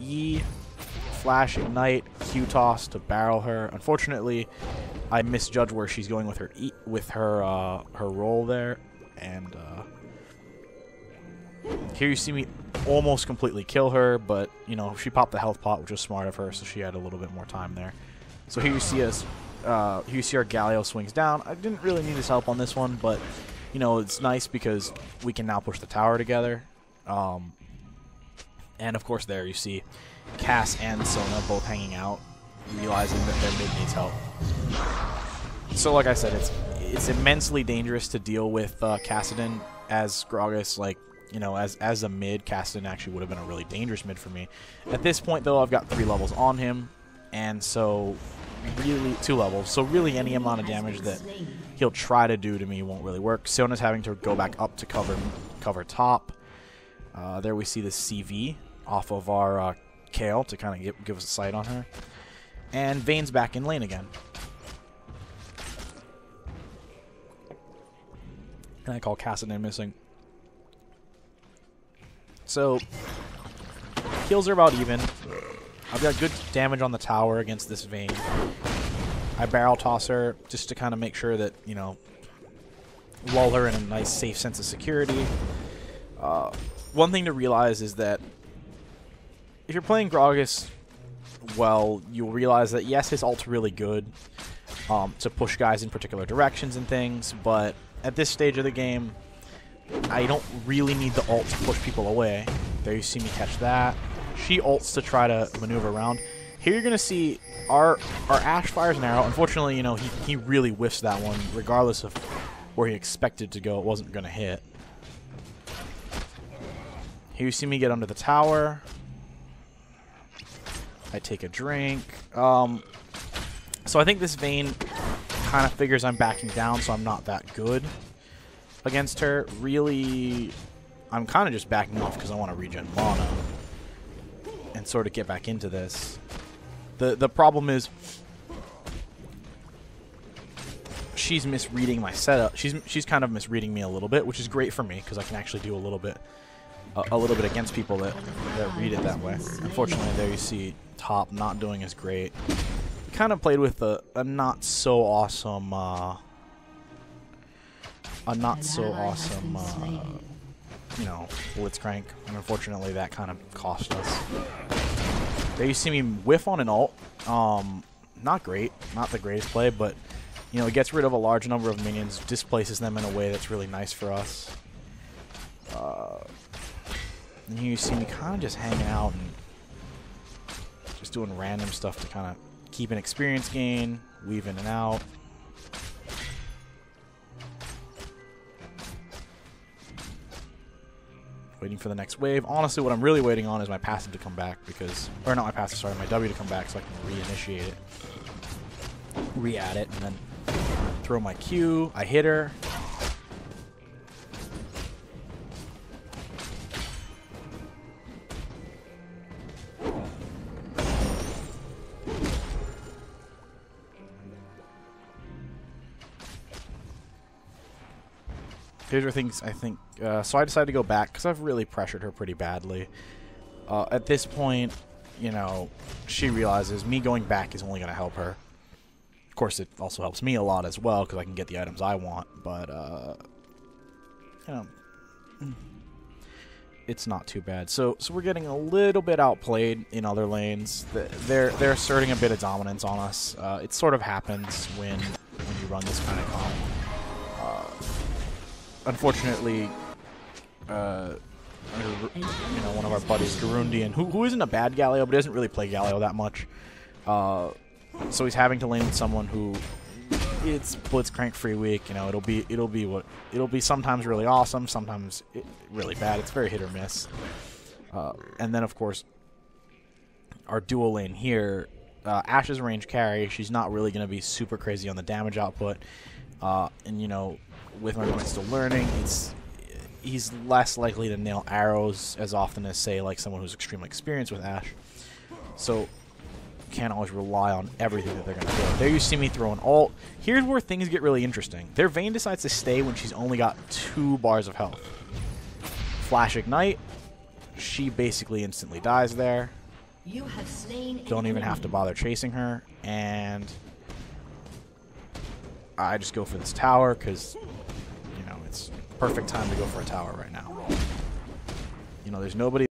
E, Flash, Ignite, Q toss to barrel her. Unfortunately, I misjudged where she's going with her her roll there, and here you see me almost completely kill her, but you know she popped the health pot, which was smart of her, so she had a little bit more time there. So here you see us. Here you see our Galio swings down. I didn't really need his help on this one, but you know it's nice because we can now push the tower together. And of course there you see Cass and Sona both hanging out, realizing that their mid needs help. So like I said, it's immensely dangerous to deal with Kassadin as Gragas. Like, you know, as a mid, Kassadin actually would have been a really dangerous mid for me. At this point though, I've got 3 levels on him, and so really 2 levels. So really any amount of damage that he'll try to do to me won't really work. Sona's having to go back up to cover top. There we see the CV off of our Kale to kind of give us a sight on her. And Vayne's back in lane again. And I call Kassadin missing. So, kills are about even. I've got good damage on the tower against this Vayne. I barrel toss her just to kind of make sure that, you know, lull her in a nice safe sense of security. One thing to realize is that if you're playing Gragas well, you'll realize that yes, his ult's really good to push guys in particular directions and things, but at this stage of the game, I don't really need the ult to push people away. There you see me catch that. She ults to try to maneuver around. Here you're going to see our Ashe fires an arrow. Unfortunately, you know, he really whiffs that one. Regardless of where he expected to go, it wasn't going to hit. Here you see me get under the tower. I take a drink. So I think this Vayne kind of figures I'm backing down, so I'm not that good against her. Really, I'm kind of just backing off because I want to regen mana and sort of get back into this. The problem is she's misreading my setup. She's kind of misreading me a little bit, which is great for me because I can actually do a little bit against people that read it that way. Unfortunately, there you see top not doing as great. Kind of played with a not so awesome you know, blitzcrank, and unfortunately that kind of cost us. There you see me whiff on an ult. Not great, not the greatest play, but you know, it gets rid of a large number of minions, displaces them in a way that's really nice for us. And here you see me kind of just hanging out and just doing random stuff to kind of keep an experience gain, weave in and out. Waiting for the next wave. Honestly, what I'm really waiting on is my passive to come back because, or not my passive, sorry, my W to come back so I can reinitiate it, re-add it, and then throw my Q. I hit her. Here's where things, I think, so I decided to go back because I've really pressured her pretty badly. At this point, you know, she realizes me going back is only going to help her. Of course, it also helps me a lot as well because I can get the items I want, but, you know, it's not too bad. So we're getting a little bit outplayed in other lanes. They're asserting a bit of dominance on us. It sort of happens when you run this kind of comp. Unfortunately, you know, one of our buddies, Garundian, who isn't a bad Galio, but doesn't really play Galio that much. So he's having to lane with someone who it's blitzcrank free week. You know, it'll be sometimes really awesome, sometimes really bad. It's very hit or miss. And then of course, our dual lane here, Ashe is a range carry. She's not really going to be super crazy on the damage output, and you know, with my point still learning, he's less likely to nail arrows as often as, say, like someone who's extremely experienced with Ashe. So can't always rely on everything that they're going to do. There you see me throw an ult. Here's where things get really interesting. Their Vayne decides to stay when she's only got 2 bars of health. Flash Ignite. She basically instantly dies there. You have slain. Don't even have to bother chasing her, and I just go for this tower because, you know, it's perfect time to go for a tower right now. You know, there's nobody